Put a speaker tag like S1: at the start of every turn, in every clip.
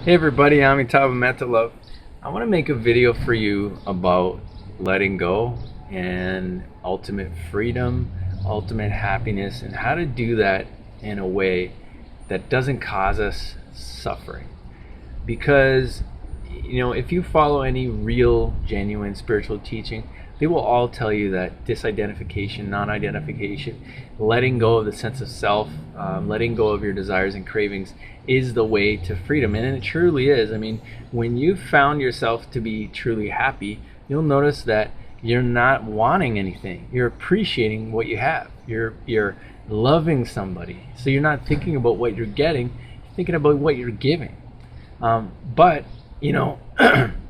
S1: Hey everybody, I'm Enlightenment Love. I want to make a video for you about letting go and ultimate freedom, ultimate happiness, and how to do that in a way that doesn't cause us suffering. Because, if you follow any real, genuine spiritual teaching, they will all tell you that disidentification, non identification, letting go of the sense of self, letting go of your desires and cravings is the way to freedom. And it truly is. I mean, when you found yourself to be truly happy, you'll notice that you're not wanting anything. You're appreciating what you have. You're loving somebody. So you're not thinking about what you're getting, you're thinking about what you're giving. But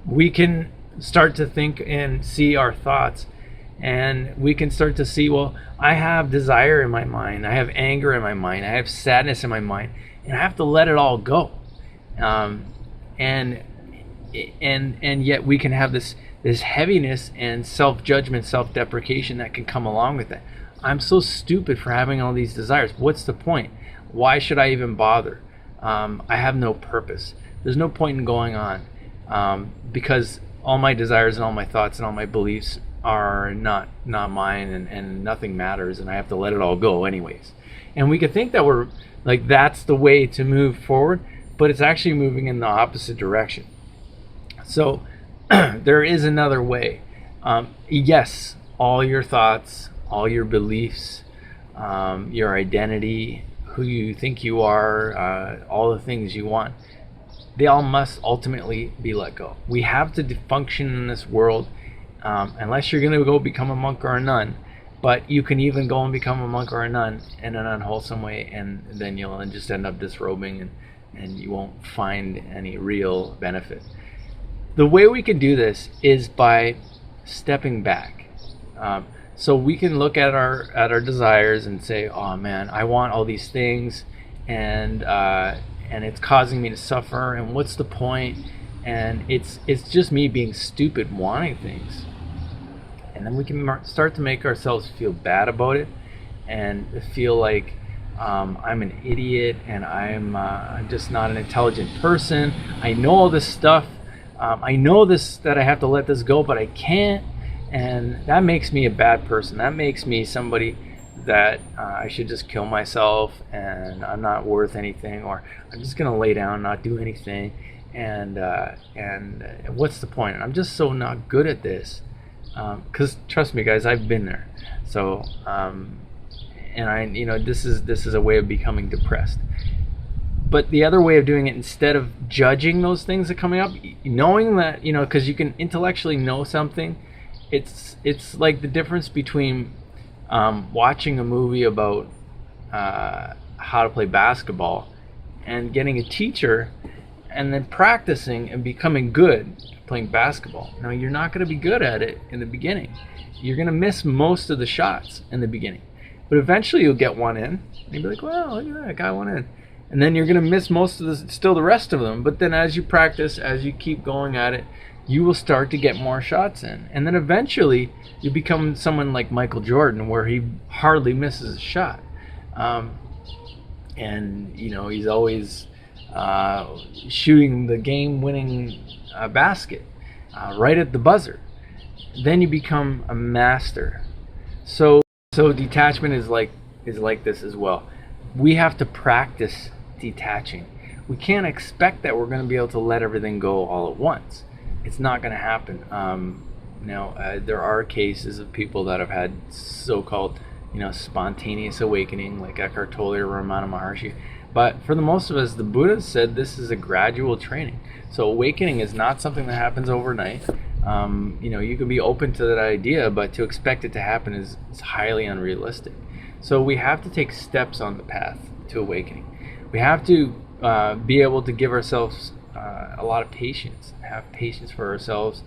S1: we can start to think and see our thoughts, and we can start to see, well, I have desire in my mind, I have anger in my mind, I have sadness in my mind, and I have to let it all go. And yet we can have this heaviness and self-judgment, self-deprecation that can come along with it. I'm so stupid for having all these desires. What's the point? Why should I even bother? I have no purpose. There's no point in going on, because all my desires and all my thoughts and all my beliefs are not mine, and nothing matters, and I have to let it all go anyways. And we could think that we're like, that's the way to move forward, but it's actually moving in the opposite direction. So there is another way. Yes, all your thoughts, all your beliefs, your identity, who you think you are, all the things you want, they all must ultimately be let go. We have to function in this world, unless you're going to go become a monk or a nun. But you can even go and become a monk or a nun in an unwholesome way, and then you'll just end up disrobing, and you won't find any real benefit. The way we can do this is by stepping back. So we can look at our desires and say, oh man, I want all these things, and it's causing me to suffer, and what's the point? And it's just me being stupid wanting things. And then we can start to make ourselves feel bad about it, and feel like I'm an idiot, and I'm just not an intelligent person. I know all this stuff. I know that I have to let this go, but I can't. And that makes me a bad person. That makes me somebody that I should just kill myself, and I'm not worth anything, or I'm just gonna lay down and not do anything, and what's the point? I'm just so not good at this, because trust me guys, I've been there. So and I this is a way of becoming depressed. But the other way of doing it, instead of judging those things that are coming up, knowing that, because you can intellectually know something, it's like the difference between watching a movie about how to play basketball and getting a teacher and then practicing and becoming good at playing basketball. Now, you're not going to be good at it in the beginning. You're going to miss most of the shots in the beginning. But eventually you'll get one in, and you'll be like, well, look at that, I got one in. And then you're going to miss most of the rest of them. But then as you practice, as you keep going at it, you will start to get more shots in. And then eventually you become someone like Michael Jordan, where he hardly misses a shot. And he's always shooting the game-winning basket right at the buzzer. Then you become a master. So detachment is like this as well. We have to practice detaching. We can't expect that we're going to be able to let everything go all at once. It's not going to happen. There are cases of people that have had so-called, spontaneous awakening, like Eckhart Tolle or Ramana Maharshi. But for the most of us, the Buddha said this is a gradual training. So awakening is not something that happens overnight. You can be open to that idea, but to expect it to happen is highly unrealistic. So we have to take steps on the path to awakening. We have to be able to give ourselves a lot of patience, have patience for ourselves,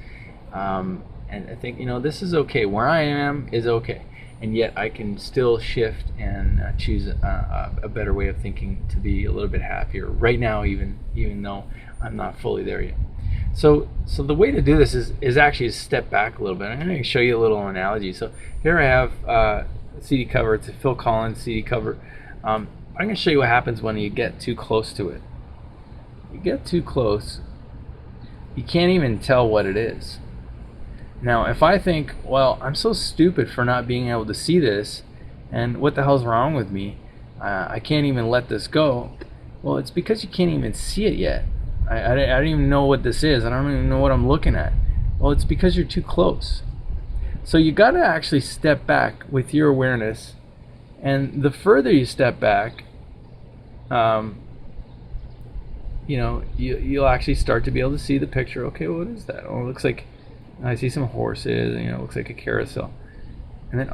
S1: and I think this is okay. Where I am is okay, and yet I can still shift and choose a better way of thinking to be a little bit happier right now, even though I'm not fully there yet. So the way to do this is actually to step back a little bit. I'm going to show you a little analogy. So here I have a CD cover. It's a Phil Collins CD cover. I'm going to show you what happens when you get too close to it. you get too close, you can't even tell what it is. Now, if I think, well, I'm so stupid for not being able to see this, and what the hell's wrong with me? I can't even let this go. Well, it's because you can't even see it yet. I don't even know what this is. I don't even know what I'm looking at. Well, it's because you're too close. So you got to actually step back with your awareness, and the further you step back, you'll actually start to be able to see the picture. Okay, what is that? Oh, it looks like I see some horses. It looks like a carousel. And then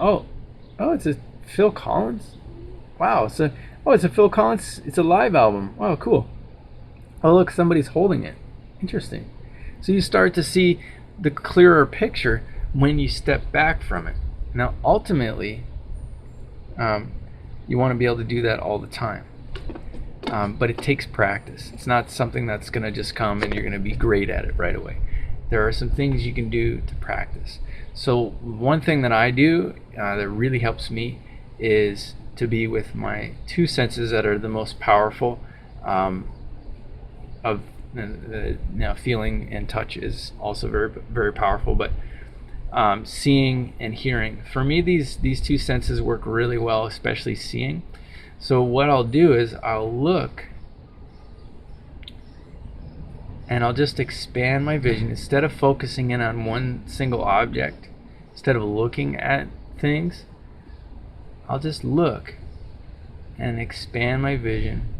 S1: it's a Phil Collins. Wow, it's a Phil Collins. It's a live album. Wow, cool. Oh, look, somebody's holding it. Interesting. So you start to see the clearer picture when you step back from it. Now, ultimately, you want to be able to do that all the time. But it takes practice. It's not something that's going to just come and you're going to be great at it right away. There are some things you can do to practice. So one thing that I do that really helps me is to be with my two senses that are the most powerful. Now, feeling and touch is also very, very powerful, but seeing and hearing. For me, these two senses work really well, especially seeing. So what I'll do is I'll look and I'll just expand my vision. Instead of focusing in on one single object, instead of looking at things, I'll just look and expand my vision.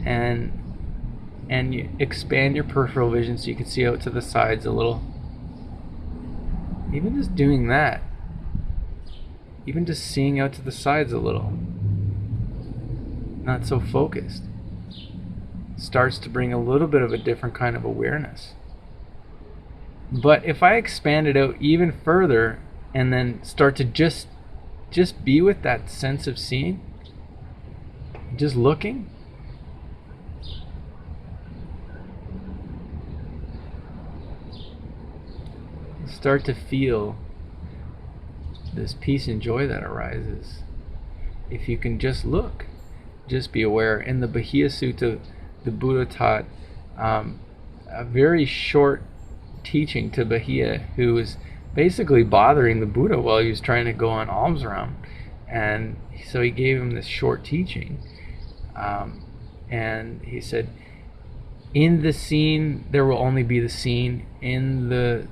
S1: And you expand your peripheral vision so you can see out to the sides a little. Even just doing that, even just seeing out to the sides a little, not so focused, starts to bring a little bit of a different kind of awareness. But if I expand it out even further and then start to just be with that sense of seeing, just looking, start to feel this peace and joy that arises. If you can just look, just be aware. In the Bahia Sutta, the Buddha taught a very short teaching to Bahia, who was basically bothering the Buddha while he was trying to go on alms round. And so he gave him this short teaching. And he said, in the scene, there will only be the scene. In the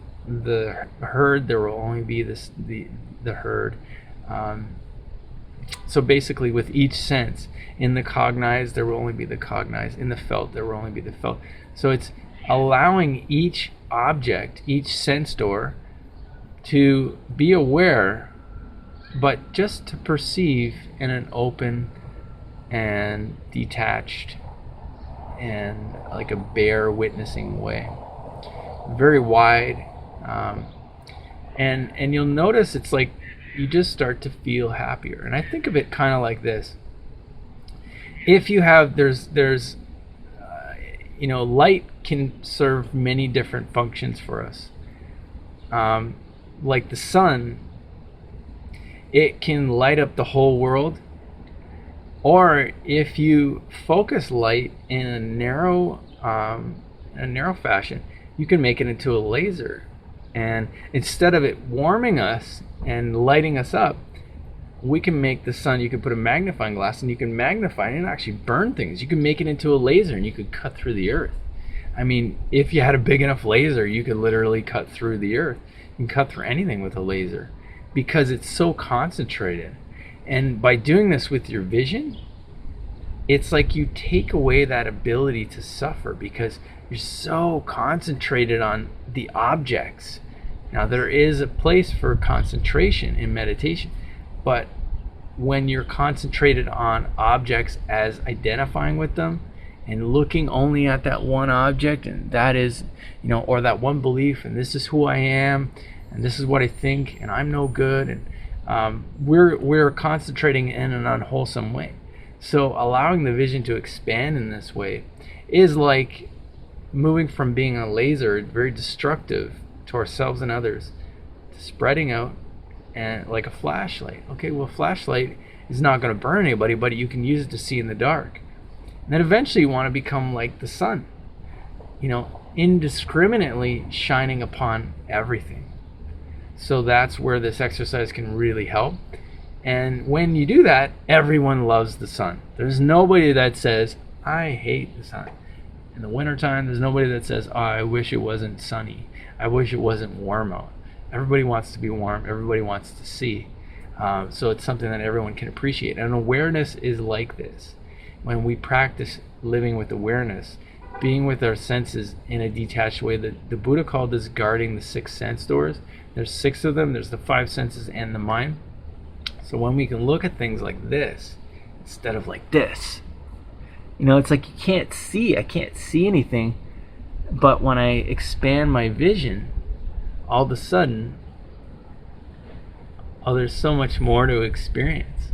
S1: herd, there will only be the herd. So basically, with each sense, in the cognized, there will only be the cognized. In the felt, there will only be the felt. So it's allowing each object, each sense door, to be aware, but just to perceive in an open and detached and like a bare witnessing way. Very wide. And you'll notice it's like you just start to feel happier. And I think of it kind of like this. If you have, there's light can serve many different functions for us. Like the sun, it can light up the whole world. Or if you focus light in a narrow fashion, you can make it into a laser. And instead of it warming us and lighting us up, we can make the sun, you can put a magnifying glass and you can magnify it and actually burn things. You can make it into a laser and you could cut through the earth. I mean, if you had a big enough laser, you could literally cut through the earth. You can cut through anything with a laser because it's so concentrated. And by doing this with your vision, it's like you take away that ability to suffer because you're so concentrated on the objects. Now, there is a place for concentration in meditation, but when you're concentrated on objects as identifying with them and looking only at that one object, and that is, or that one belief, and this is who I am, and this is what I think, and I'm no good, and we're concentrating in an unwholesome way. So allowing the vision to expand in this way is like moving from being a laser, very destructive to ourselves and others, to spreading out and like a flashlight. Okay, well, flashlight It's not going to burn anybody, but you can use it to see in the dark. And then eventually you want to become like the sun, indiscriminately shining upon everything. So that's where this exercise can really help. And when you do that, everyone loves the sun. There's nobody that says, I hate the sun. In the wintertime, there's nobody that says, oh, I wish it wasn't sunny. I wish it wasn't warm out. Everybody wants to be warm. Everybody wants to see. So it's something that everyone can appreciate. And awareness is like this. When we practice living with awareness, being with our senses in a detached way, the Buddha called this guarding the 6 sense doors. There's 6 of them. There's the 5 senses and the mind. So when we can look at things like this instead of like this, it's like I can't see anything, but when I expand my vision, all of a sudden, there's so much more to experience.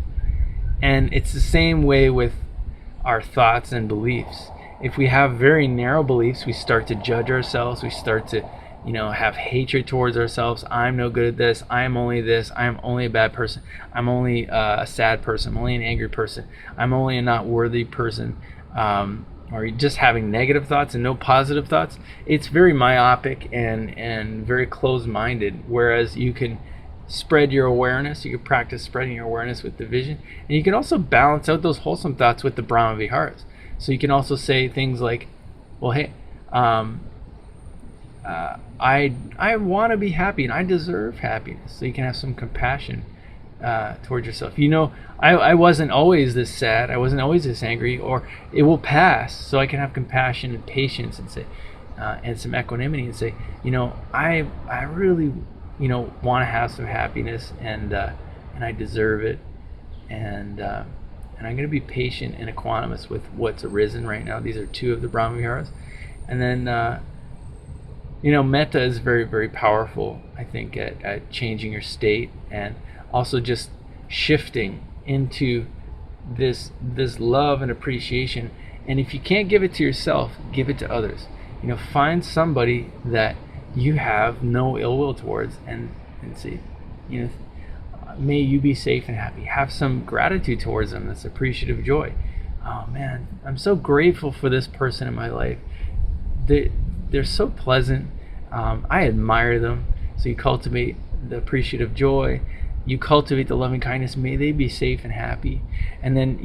S1: And it's the same way with our thoughts and beliefs. If we have very narrow beliefs, we start to judge ourselves, we start to have hatred towards ourselves. I'm no good at this. I'm only this. I'm only a bad person. I'm only a sad person. I'm only an angry person. I'm only a not worthy person. Or just having negative thoughts and no positive thoughts. It's very myopic and very closed-minded. Whereas you can spread your awareness. You can practice spreading your awareness with the vision. And you can also balance out those wholesome thoughts with the Brahma Viharas. So you can also say things like, well, hey, I want to be happy and I deserve happiness. So you can have some compassion towards yourself. I wasn't always this sad. I wasn't always this angry, or it will pass. So I can have compassion and patience and say, and some equanimity and say, I really, want to have some happiness and I deserve it. And I'm going to be patient and equanimous with what's arisen right now. These are 2 of the Brahma Viharas. And then, metta is very, very powerful, I think, at changing your state and also just shifting into this love and appreciation. And if you can't give it to yourself, give it to others. Find somebody that you have no ill will towards and say, may you be safe and happy. Have some gratitude towards them. That's appreciative joy. Oh man, I'm so grateful for this person in my life. They're so pleasant. I admire them. So you cultivate the appreciative joy. You cultivate the loving kindness. May they be safe and happy. And then,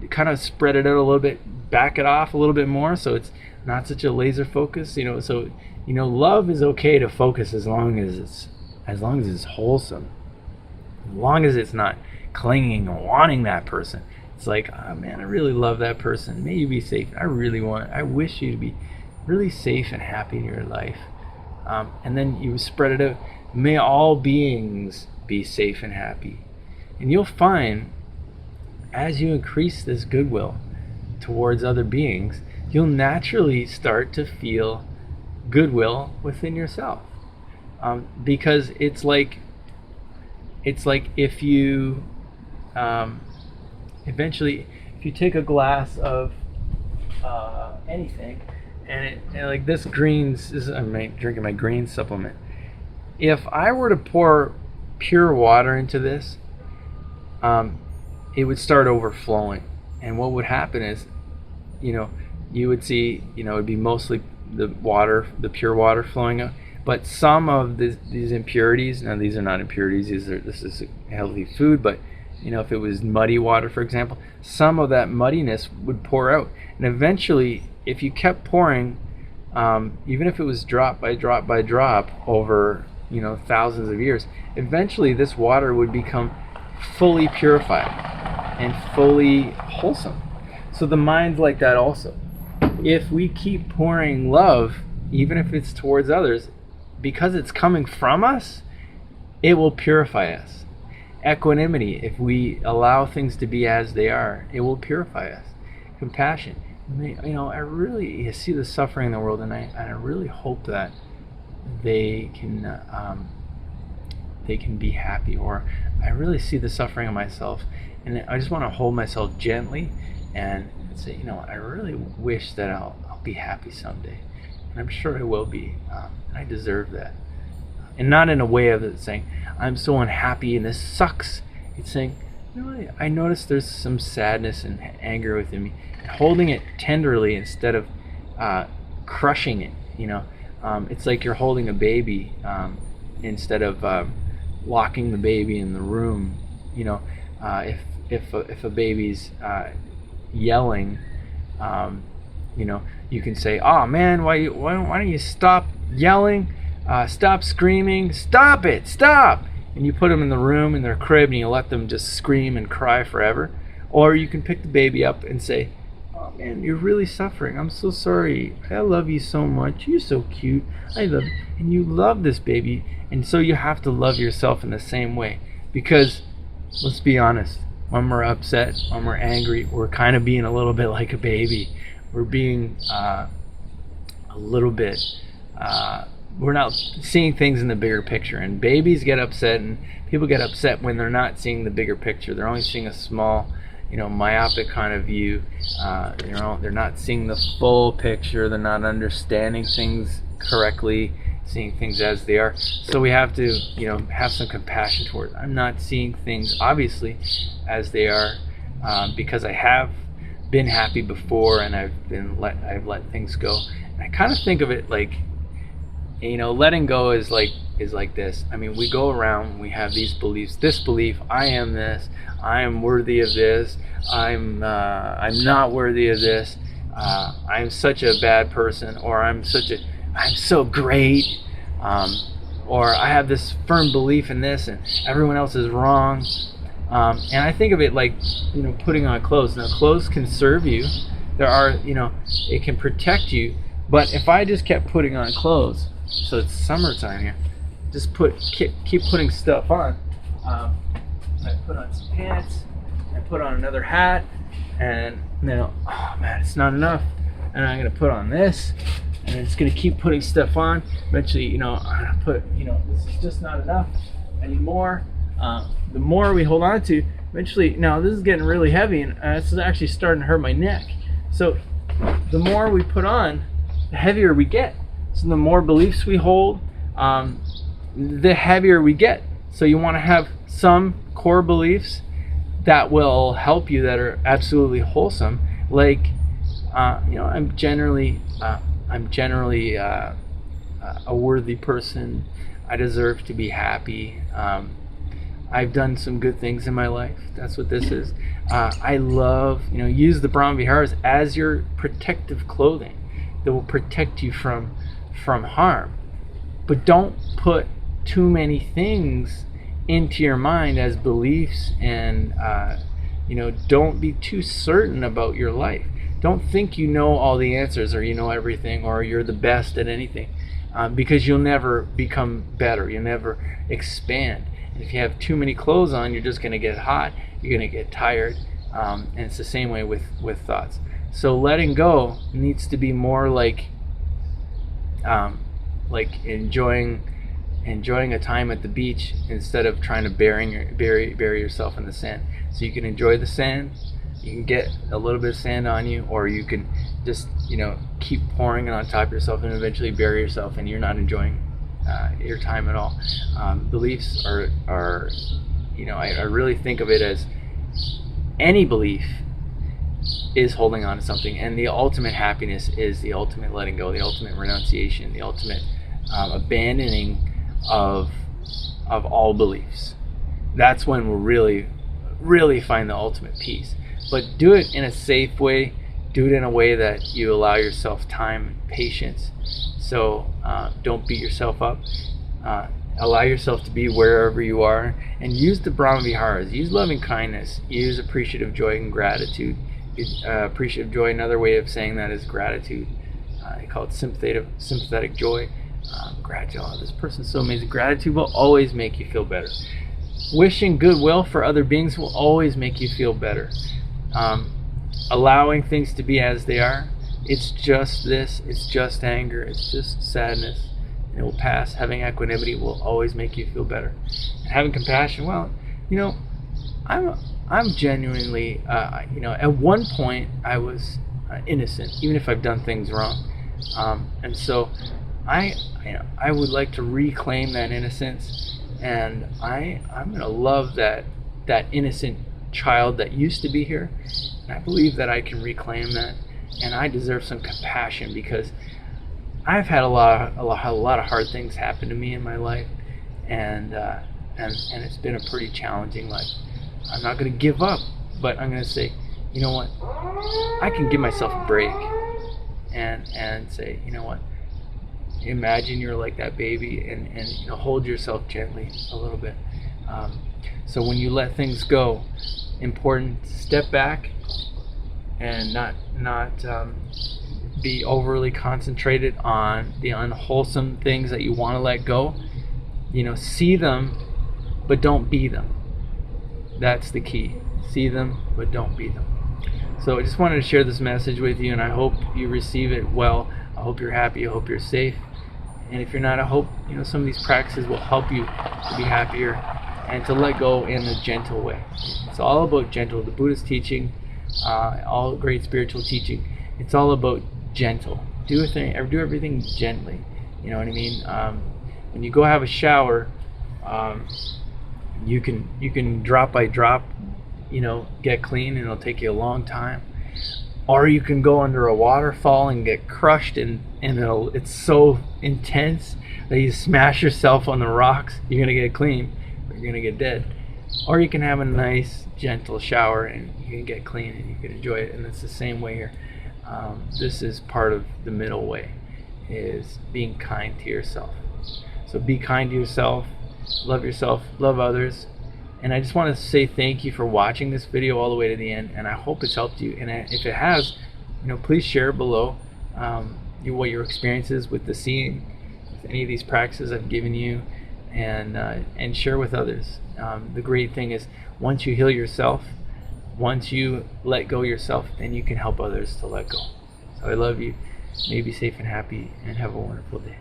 S1: kind of spread it out a little bit, back it off a little bit more so it's not such a laser focus. So, love is okay to focus as long as it's wholesome. As long as it's not clinging and wanting that person. It's like, oh man, I really love that person. May you be safe. I wish you to be really safe and happy in your life. And then you spread it out. May all beings be safe and happy. And you'll find, as you increase this goodwill towards other beings, you'll naturally start to feel goodwill within yourself. Because it's like if you eventually, if you take a glass of anything, and like this I'm drinking my green supplement. If I were to pour pure water into this, it would start overflowing. And what would happen is, you would see, it would be mostly the pure water flowing out. But some of these impurities, now these are not impurities, this is healthy food, but if it was muddy water, for example, some of that muddiness would pour out. And eventually, if you kept pouring, even if it was drop by drop by drop over thousands of years, eventually this water would become fully purified and fully wholesome. So the mind's like that also. If we keep pouring love, even if it's towards others, because it's coming from us, it will purify us. Equanimity, if we allow things to be as they are, it will purify us. Compassion, I really see the suffering in the world, and I really hope that they can be happy. Or I really see the suffering of myself, and I just want to hold myself gently and say, I really wish that I'll be happy someday, and I'm sure I will be, and I deserve that. And not in a way of it saying I'm so unhappy and this sucks. It's saying, I noticed there's some sadness and anger within me. Holding it tenderly instead of crushing it. It's like you're holding a baby instead of locking the baby in the room. If a baby's yelling, you can say, "Oh man, why don't you stop yelling? Stop screaming! Stop it! Stop!" And you put them in the room in their crib and you let them just scream and cry forever. Or you can pick the baby up and say, "Oh man, you're really suffering. I'm so sorry. I love you so much. You're so cute. I love you." And you love this baby, and so you have to love yourself in the same way. Because let's be honest, when we're upset, when we're angry, we're kind of being a little bit like a baby. We're being a little bit we're not seeing things in the bigger picture, and babies get upset and people get upset when they're not seeing the bigger picture. They're only seeing a small, myopic kind of view. They're not seeing the full picture. They're not understanding things correctly, seeing things as they are. So we have to have some compassion towards. I'm not seeing things obviously as they are, because I have been happy before and I've let things go. And I kind of think of it like, letting go is like this. I mean, we go around, we have these beliefs. This belief: I am this. I am worthy of this. I'm not worthy of this. I'm such a bad person, or I'm so great, or I have this firm belief in this, and everyone else is wrong. And I think of it like, putting on clothes. Now, clothes can serve you. It can protect you. But if I just kept putting on clothes, so it's summertime here, just keep putting stuff on. I put on some pants, I put on another hat, and now, oh man, it's not enough. And I'm gonna put on this, and it's gonna keep putting stuff on. Eventually, I'm gonna put, this is just not enough anymore. The more we hold on to, eventually, now this is getting really heavy, and this is actually starting to hurt my neck. So the more we put on, the heavier we get. So the more beliefs we hold, the heavier we get. So you want to have some core beliefs that will help you, that are absolutely wholesome. Like, I'm generally a worthy person. I deserve to be happy. I've done some good things in my life. That's what this is. I love, use the Brahma Viharas as your protective clothing that will protect you from harm. But don't put too many things into your mind as beliefs, and don't be too certain about your life. Don't think you know all the answers, or you know everything, or you're the best at anything, because you'll never become better. You'll never expand. And if you have too many clothes on, you're just going to get hot. You're going to get tired, and it's the same way with thoughts. So letting go needs to be more like enjoying a time at the beach, instead of trying to bury yourself in the sand. So you can enjoy the sand. You can get a little bit of sand on you, or you can just keep pouring it on top of yourself and eventually bury yourself, and you're not enjoying your time at all. Beliefs are I really think of it as any belief is holding on to something, and the ultimate happiness is the ultimate letting go, the ultimate renunciation, the ultimate abandoning of all beliefs. That's when we'll really find the ultimate peace. But do it in a safe way. Do it in a way that you allow yourself time and patience. So don't beat yourself up. Allow yourself to be wherever you are, and use the Brahma Viharas. Use loving kindness. Use appreciative joy and gratitude. Appreciative joy, another way of saying that is gratitude. I call it sympathetic joy. Gratitude. Oh, this person's so amazing. Gratitude will always make you feel better. Wishing goodwill for other beings will always make you feel better. Allowing things to be as they are. It's just this. It's just anger. It's just sadness. And it will pass. Having equanimity will always make you feel better. And having compassion, well, I'm genuinely, at one point I was innocent, even if I've done things wrong. And so I would like to reclaim that innocence, and I'm going to love that innocent child that used to be here, and I believe that I can reclaim that, and I deserve some compassion because I've had a lot of hard things happen to me in my life, and it's been a pretty challenging life. I'm not going to give up, but I'm going to say, you know what, I can give myself a break, and say, you know what, imagine you're like that baby, and hold yourself gently a little bit. So when you let things go, important to step back and not be overly concentrated on the unwholesome things that you want to let go. See them, but don't be them. That's the key. See them, but don't be them. So I just wanted to share this message with you, and I hope you receive it well. I hope you're happy. I hope you're safe. And if you're not, I hope some of these practices will help you to be happier and to let go in a gentle way. It's all about gentle. The Buddhist teaching, all great spiritual teaching, it's all about gentle. Do everything gently. You know what I mean? When you go have a shower, you can drop by drop, get clean, and it'll take you a long time. Or you can go under a waterfall and get crushed, and it's so intense that you smash yourself on the rocks. You're gonna get clean, but you're gonna get dead. Or you can have a nice gentle shower and you can get clean and you can enjoy it. And it's the same way here. This is part of the middle way, is being kind to yourself. So be kind to yourself, love others. And I just want to say thank you for watching this video all the way to the end, and I hope it's helped you. And if it has, please share below what your experience is with any of these practices I've given you, and share with others. The great thing is, once you heal yourself, once you let go yourself, then you can help others to let go. So I love you. May you be safe and happy, and have a wonderful day.